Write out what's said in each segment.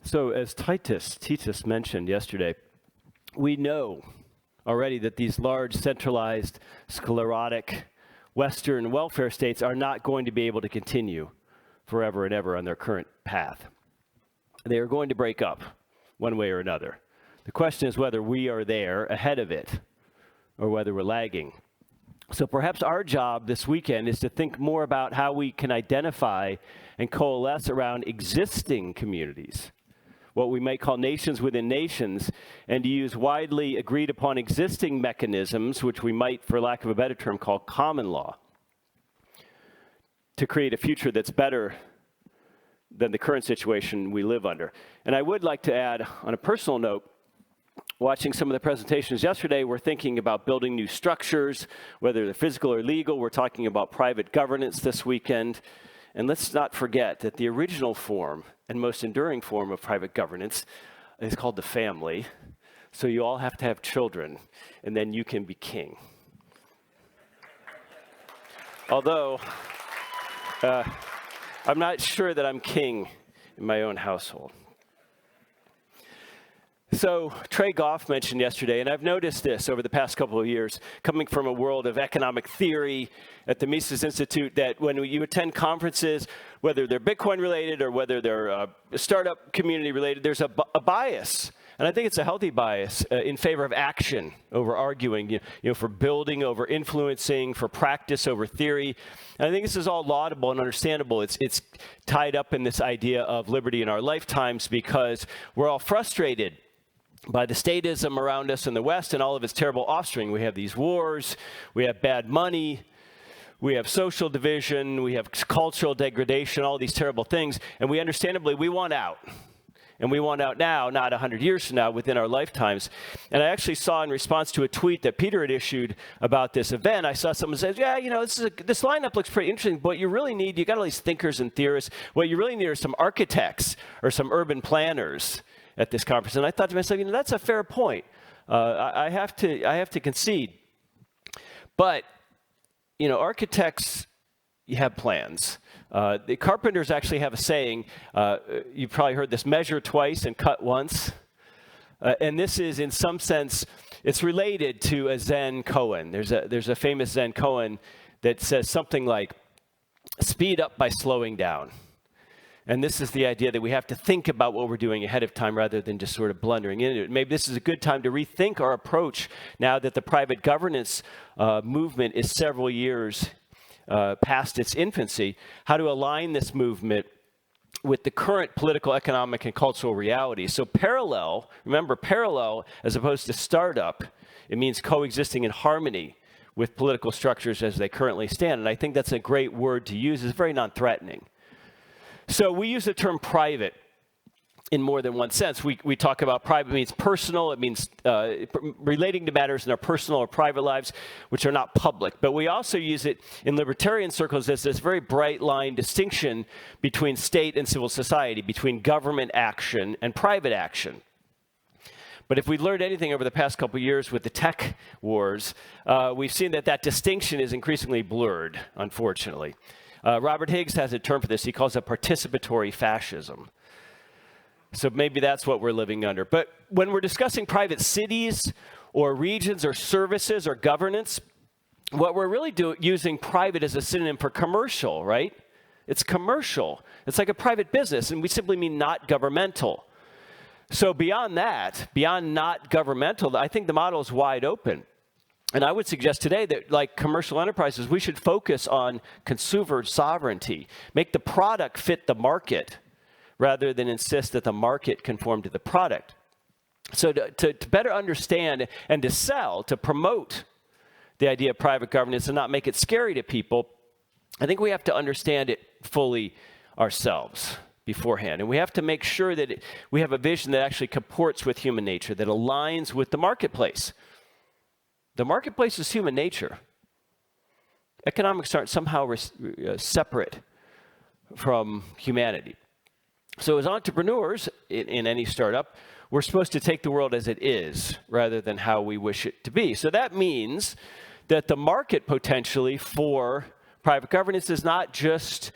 So as Titus mentioned yesterday, we know already that these large, centralized, sclerotic Western welfare states are not going to be able to continue forever and ever on their current path. They are going to break up one way or another. The question is whether we are there ahead of it or whether we're lagging. So perhaps our job this weekend is to think more about how we can identify and coalesce around existing communities, what we might call nations within nations, and to use widely agreed upon existing mechanisms, which we might, for lack of a better term, call common law, to create a future that's better than the current situation we live under. And I would like to add, on a personal note, watching some of the presentations yesterday, we're thinking about building new structures, whether they're physical or legal. We're talking about private governance this weekend. And let's not forget that the original form and most enduring form of private governance is called the family. So you all have to have children, and then you can be king. Although, I'm not sure that I'm king in my own household. So Trey Goff mentioned yesterday, and I've noticed this over the past couple of years, coming from a world of economic theory at the Mises Institute, that when you attend conferences, whether they're Bitcoin related or whether they're startup community related, there's a bias. And I think it's a healthy bias in favor of action over arguing, for building over influencing, for practice over theory. And I think this is all laudable and understandable. It's tied up in this idea of liberty in our lifetimes because we're all frustrated by the statism around us in the West and all of its terrible offspring. We have these wars, we have bad money, we have social division, we have cultural degradation, all these terrible things, and we understandably, we want out. And we want out now, not 100 years from now, within our lifetimes. And I actually saw in response to a tweet that Peter had issued about this event, I saw someone say, this lineup looks pretty interesting, but you got all these thinkers and theorists. What you really need are some architects or some urban planners at this conference. And I thought to myself, that's a fair point. I have to concede. But, architects, you have plans. The carpenters actually have a saying, you've probably heard this, measure twice and cut once. And this is, in some sense, it's related to a Zen koan. There's a famous Zen koan that says something like, speed up by slowing down. And this is the idea that we have to think about what we're doing ahead of time rather than just sort of blundering into it. Maybe this is a good time to rethink our approach now that the private governance movement is several years past its infancy, how to align this movement with the current political, economic, and cultural reality. So parallel as opposed to startup, it means coexisting in harmony with political structures as they currently stand. And I think that's a great word to use. It's very non-threatening. So we use the term private in more than one sense. We talk about private means personal. It means relating to matters in our personal or private lives, which are not public. But we also use it in libertarian circles as this very bright line distinction between state and civil society, between government action and private action. But if we learned anything over the past couple of years with the tech wars, we've seen that distinction is increasingly blurred, unfortunately. Robert Higgs has a term for this. He calls it participatory fascism. So maybe that's what we're living under. But when we're discussing private cities or regions or services or governance, what we're really using private as a synonym for commercial, right? It's commercial. It's like a private business, and we simply mean not governmental. So beyond that, beyond not governmental, I think the model is wide open. And I would suggest today that, like commercial enterprises, we should focus on consumer sovereignty, make the product fit the market, rather than insist that the market conform to the product. So to better understand and to sell, to promote the idea of private governance and not make it scary to people, I think we have to understand it fully ourselves beforehand. And we have to make sure that we have a vision that actually comports with human nature, that aligns with the marketplace. The marketplace is human nature. Economics aren't somehow separate from humanity. So as entrepreneurs in any startup, we're supposed to take the world as it is rather than how we wish it to be. So that means that the market potentially for private governance is not just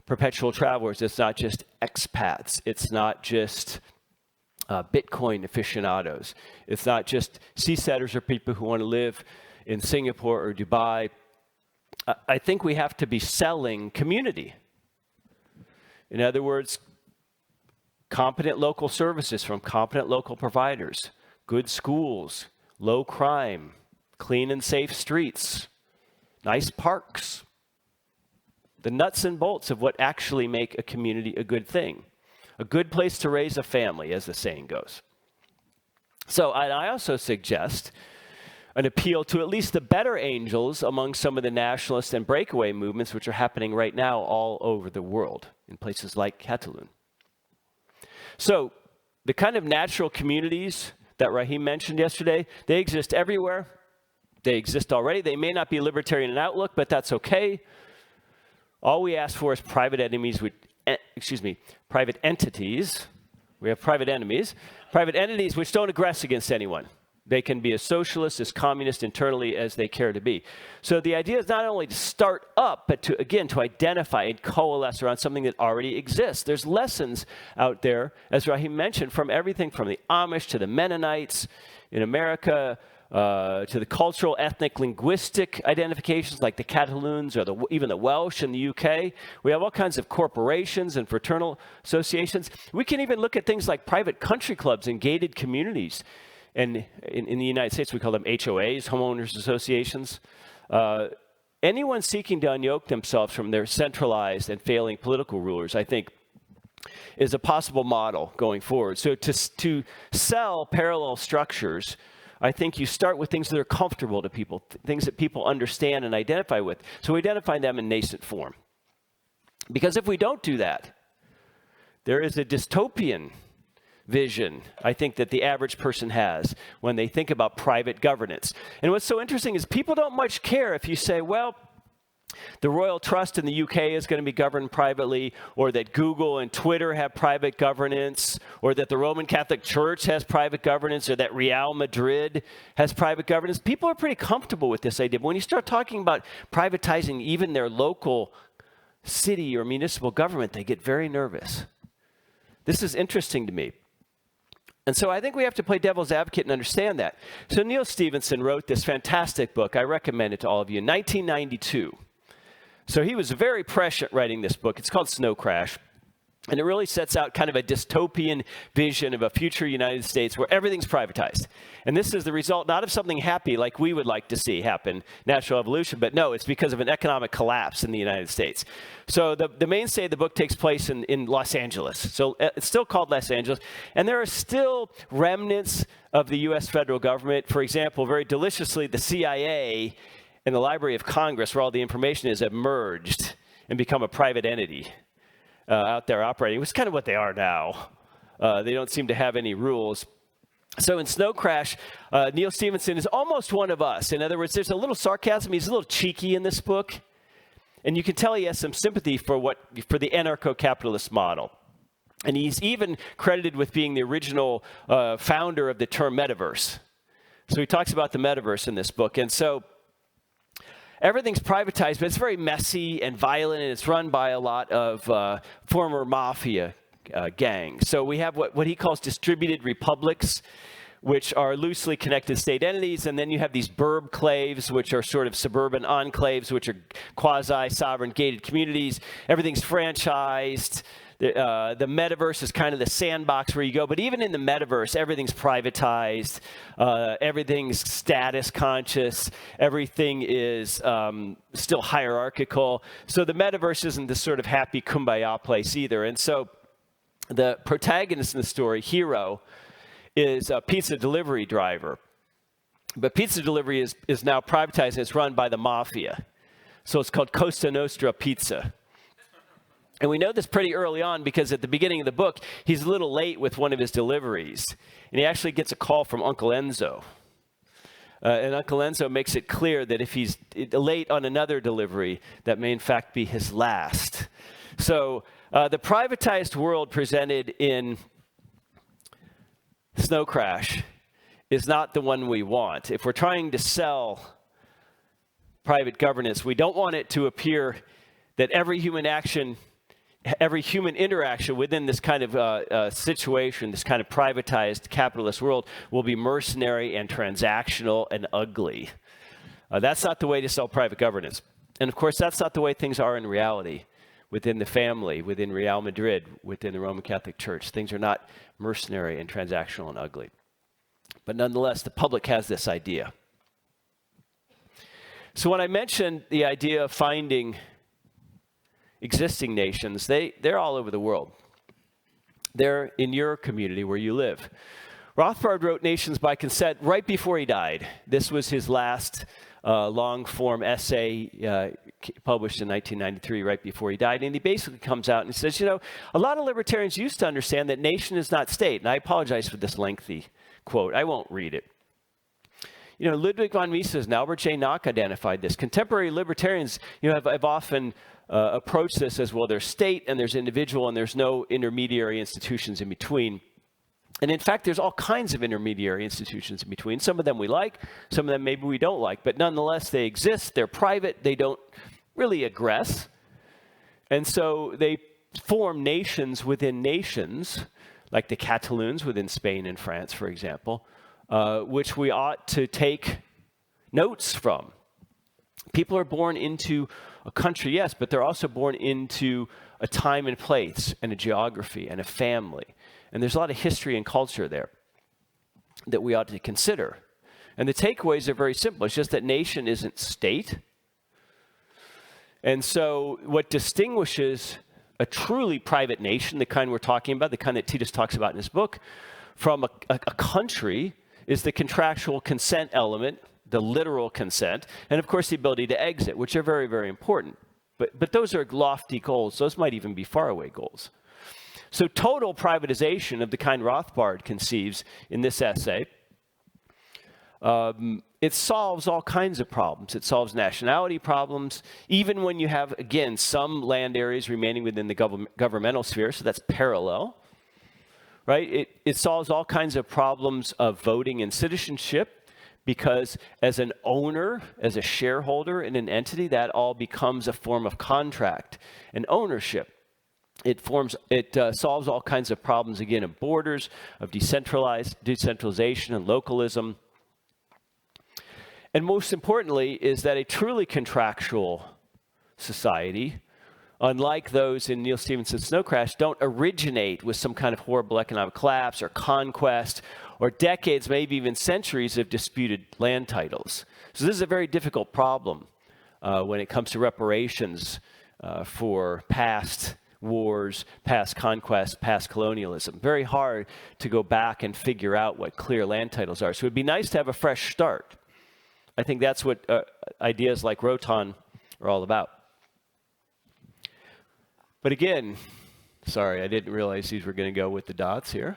perpetual travelers. It's not just expats. It's not just Bitcoin aficionados. It's not just seasetters or people who want to live in Singapore or Dubai. I think we have to be selling community. In other words, competent local services from competent local providers, good schools, low crime, clean and safe streets, nice parks, the nuts and bolts of what actually make a community a good thing, a good place to raise a family, as the saying goes. So I also suggest an appeal to at least the better angels among some of the nationalist and breakaway movements which are happening right now all over the world in places like Catalan. So the kind of natural communities that Rahim mentioned yesterday, they exist everywhere. They exist already. They may not be libertarian in outlook, but that's okay. All we ask for is private entities. We have private enemies. Private entities which don't aggress against anyone. They can be as socialist, as communist internally as they care to be. So the idea is not only to start up, but to identify and coalesce around something that already exists. There's lessons out there, as Rahim mentioned, from everything from the Amish to the Mennonites in America, to the cultural, ethnic, linguistic identifications like the Catalans or even the Welsh in the UK. We have all kinds of corporations and fraternal associations. We can even look at things like private country clubs and gated communities. And in the United States, we call them HOAs, homeowners associations. Anyone seeking to unyoke themselves from their centralized and failing political rulers, I think, is a possible model going forward. So to sell parallel structures, I think you start with things that are comfortable to people, things that people understand and identify with. So we identify them in nascent form. Because if we don't do that, there is a dystopian vision, I think, that the average person has when they think about private governance. And what's so interesting is people don't much care if you say, well, the Royal Trust in the UK is going to be governed privately, or that Google and Twitter have private governance, or that the Roman Catholic Church has private governance, or that Real Madrid has private governance. People are pretty comfortable with this idea. But when you start talking about privatizing even their local city or municipal government, they get very nervous. This is interesting to me. And so I think we have to play devil's advocate and understand that. So Neil Stephenson wrote this fantastic book. I recommend it to all of you in 1992. So he was very prescient writing this book. It's called Snow Crash. And it really sets out kind of a dystopian vision of a future United States where everything's privatized. And this is the result not of something happy like we would like to see happen, natural evolution, but no, it's because of an economic collapse in the United States. So the mainstay of the book takes place in Los Angeles. So it's still called Los Angeles. And there are still remnants of the U.S. federal government. For example, very deliciously, the CIA and the Library of Congress, where all the information is, have merged and become a private entity. Out there operating, which is kind of what they are now. They don't seem to have any rules. So in Snow Crash, Neil Stephenson is almost one of us. In other words, there's a little sarcasm. He's a little cheeky in this book. And you can tell he has some sympathy for the anarcho-capitalist model. And he's even credited with being the original founder of the term metaverse. So he talks about the metaverse in this book. And so everything's privatized, but it's very messy and violent, and it's run by a lot of former mafia gangs. So we have what he calls distributed republics, which are loosely connected state entities, and then you have these burbclaves, which are sort of suburban enclaves, which are quasi-sovereign gated communities. Everything's franchised. The metaverse is kind of the sandbox where you go. But even in the metaverse, everything's privatized. Everything's status conscious. Everything is still hierarchical. So the metaverse isn't this sort of happy kumbaya place either. And so the protagonist in the story, Hero, is a pizza delivery driver. But pizza delivery is now privatized, and it's run by the mafia. So it's called Costa Nostra Pizza. And we know this pretty early on because at the beginning of the book, he's a little late with one of his deliveries. And he actually gets a call from Uncle Enzo. And Uncle Enzo makes it clear that if he's late on another delivery, that may in fact be his last. So the privatized world presented in Snow Crash is not the one we want. If we're trying to sell private governance, we don't want it to appear that every human action every human interaction within this kind of situation, this kind of privatized capitalist world, will be mercenary and transactional and ugly. That's not the way to sell private governance. And of course, that's not the way things are in reality. Within the family, within Real Madrid, within the Roman Catholic Church, things are not mercenary and transactional and ugly. But nonetheless, the public has this idea. So when I mentioned the idea of finding existing nations, they're all over the world. They're in your community where you live. Rothbard wrote Nations by Consent right before he died. This was his last long-form essay published in 1993, right before he died. And he basically comes out and he says, a lot of libertarians used to understand that nation is not state. And I apologize for this lengthy quote. I won't read it. Ludwig von Mises and Albert J. Nock identified this. Contemporary libertarians, have often approached this as, well, there's state and there's individual and there's no intermediary institutions in between. And in fact, there's all kinds of intermediary institutions in between. Some of them we like, some of them maybe we don't like, but nonetheless, they exist, they're private, they don't really aggress. And so they form nations within nations, like the Catalans within Spain and France, for example, which we ought to take notes from. People are born into a country, yes, but they're also born into a time and place and a geography and a family. And there's a lot of history and culture there that we ought to consider. And the takeaways are very simple. It's just that nation isn't state. And so what distinguishes a truly private nation, the kind we're talking about, the kind that Titus talks about in his book, from a country is the contractual consent element, the literal consent, and of course the ability to exit, which are very, very important. But those are lofty goals. Those might even be faraway goals. So total privatization of the kind Rothbard conceives in this essay, it solves all kinds of problems. It solves nationality problems, even when you have, again, some land areas remaining within the governmental sphere, so that's parallel, right? It solves all kinds of problems of voting and citizenship, because as an owner, as a shareholder in an entity, that all becomes a form of contract and ownership. It solves all kinds of problems, again, of borders, of decentralization and localism. And most importantly is that a truly contractual society, unlike those in Neil Stephenson's Snow Crash, don't originate with some kind of horrible economic collapse or conquest or decades, maybe even centuries of disputed land titles. So this is a very difficult problem when it comes to reparations for past wars, past conquest, past colonialism. Very hard to go back and figure out what clear land titles are. So it would be nice to have a fresh start. I think that's what ideas like Rotan are all about. But again, sorry, I didn't realize these were going to go with the dots here.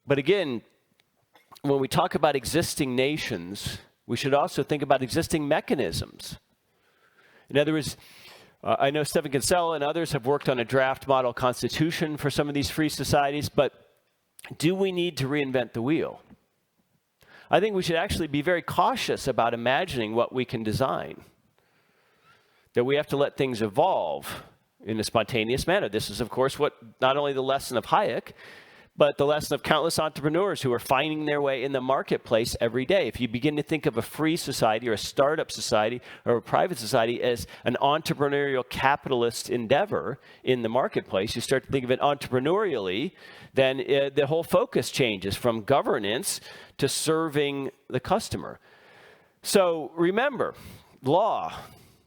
But again, when we talk about existing nations, we should also think about existing mechanisms. In other words, I know Stephen Kinsella and others have worked on a draft model constitution for some of these free societies, but do we need to reinvent the wheel? I think we should actually be very cautious about imagining what we can design. That we have to let things evolve in a spontaneous manner. This is, of course, what not only the lesson of Hayek, but the lesson of countless entrepreneurs who are finding their way in the marketplace every day. If you begin to think of a free society or a startup society or a private society as an entrepreneurial capitalist endeavor in the marketplace, you start to think of it entrepreneurially, then the whole focus changes from governance to serving the customer. So remember, law,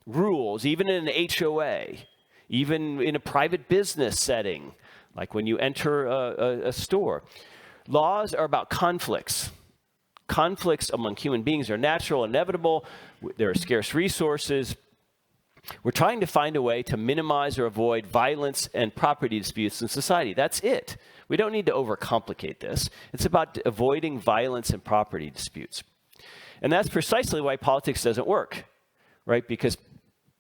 rules, even in an HOA, even in a private business setting, like when you enter a store. Laws are about conflicts. Conflicts among human beings are natural, inevitable. There are scarce resources. We're trying to find a way to minimize or avoid violence and property disputes in society. That's it. We don't need to overcomplicate this. It's about avoiding violence and property disputes. And that's precisely why politics doesn't work, right? Because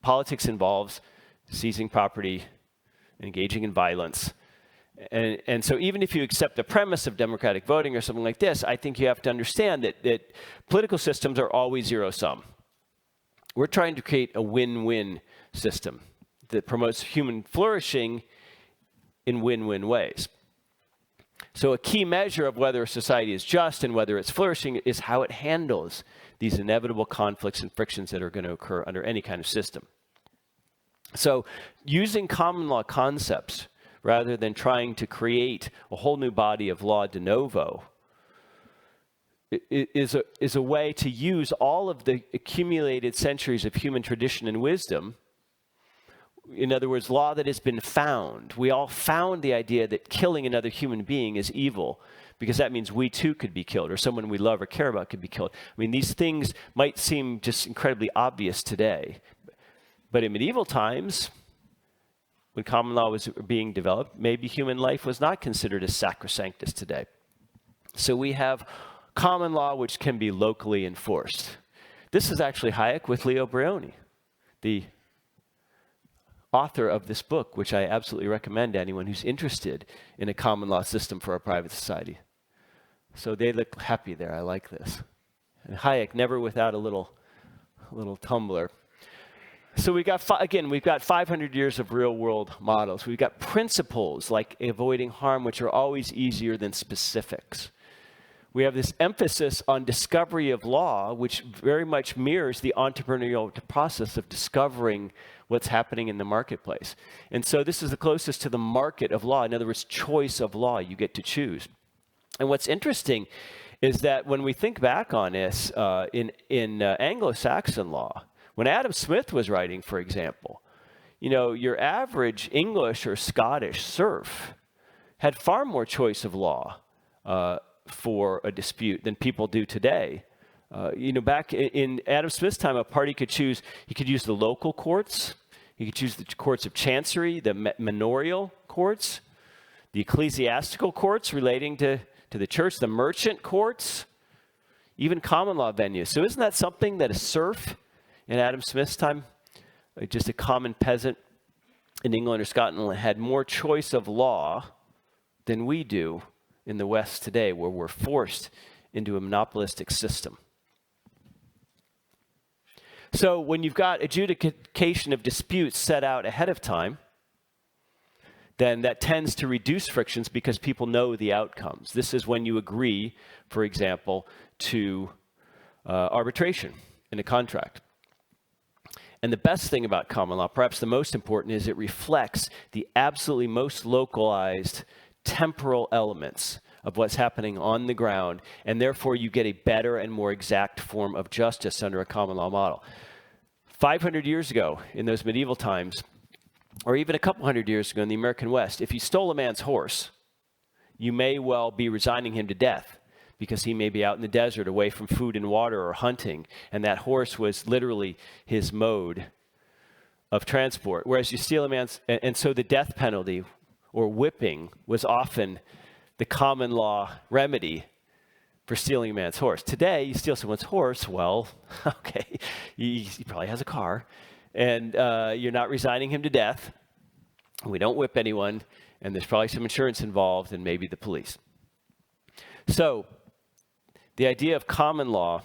politics involves seizing property, engaging in violence. And so even if you accept the premise of democratic voting or something like this, I think you have to understand that political systems are always zero-sum. We're trying to create a win-win system. that promotes human flourishing in win-win ways. So a key measure of whether a society is just and whether it's flourishing is how it handles these inevitable conflicts and frictions that are going to occur under any kind of system. So using common law concepts rather than trying to create a whole new body of law de novo is a way to use all of the accumulated centuries of human tradition and wisdom. In other words, law that has been found. We all found the idea that killing another human being is evil because that means we too could be killed, or someone we love or care about could be killed. I mean, these things might seem just incredibly obvious today, but in medieval times, when common law was being developed, maybe human life was not considered as sacrosanct as today. So we have common law which can be locally enforced. This is actually Hayek with Leo Brioni, the author of this book, which I absolutely recommend to anyone who's interested in a common law system for a private society. So they look happy there. I like this. And Hayek, never without a little tumbler. So we've got 500 years of real-world models. We've got principles like avoiding harm, which are always easier than specifics. We have this emphasis on discovery of law, which very much mirrors the entrepreneurial process of discovering what's happening in the marketplace. And so this is the closest to the market of law. In other words, choice of law. You get to choose. And what's interesting is that when we think back on this in Anglo-Saxon law, when Adam Smith was writing, for example, you know, your average English or Scottish serf had far more choice of law for a dispute than people do today. You know, back in Adam Smith's time, a party could choose, he could use the local courts, he could choose the courts of chancery, the manorial courts, the ecclesiastical courts relating to the church, the merchant courts, even common law venues. So isn't that something that a serf in Adam Smith's time, just a common peasant in England or Scotland, had more choice of law than we do in the West today, where we're forced into a monopolistic system. So when you've got adjudication of disputes set out ahead of time, then that tends to reduce frictions because people know the outcomes. This is when you agree, for example, to arbitration in a contract. And the best thing about common law, perhaps the most important, is it reflects the absolutely most localized temporal elements of what's happening on the ground, and therefore you get a better and more exact form of justice under a common law model. 500 years ago, in those medieval times, or even a couple hundred years ago in the American West, if you stole a man's horse, you may well be resigning him to death because he may be out in the desert away from food and water or hunting, and that horse was literally his mode of transport. Whereas you steal a man's, and so the death penalty or whipping was often the common law remedy for stealing a man's horse. Today, you steal someone's horse, well, okay, he probably has a car, and you're not resigning him to death. We don't whip anyone, and there's probably some insurance involved and maybe the police. So the idea of common law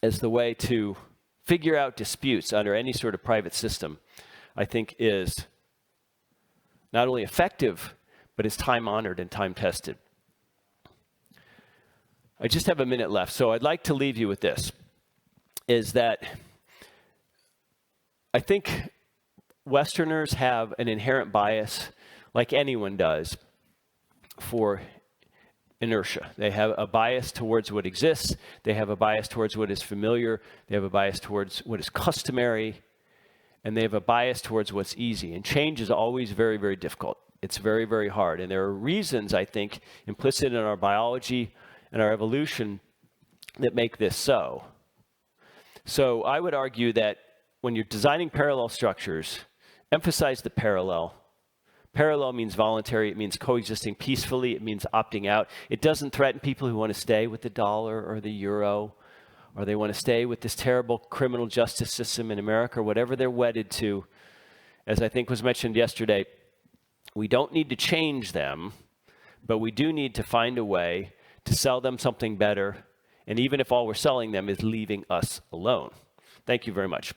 as the way to figure out disputes under any sort of private system, I think is not only effective, but is time-honored and time-tested. I just have a minute left, so I'd like to leave you with this, is that I think Westerners have an inherent bias, like anyone does, for inertia. They have a bias towards what exists. They have a bias towards what is familiar. They have a bias towards what is customary. And they have a bias towards what's easy. And change is always very, very difficult. It's very, very hard. And there are reasons, I think, implicit in our biology and our evolution that make this so. So I would argue that when you're designing parallel structures, emphasize the parallel. Parallel means voluntary. It means coexisting peacefully. It means opting out. It doesn't threaten people who want to stay with the dollar or the euro, or they want to stay with this terrible criminal justice system in America, or whatever they're wedded to. As I think was mentioned yesterday, we don't need to change them, but we do need to find a way to sell them something better, and even if all we're selling them is leaving us alone. Thank you very much.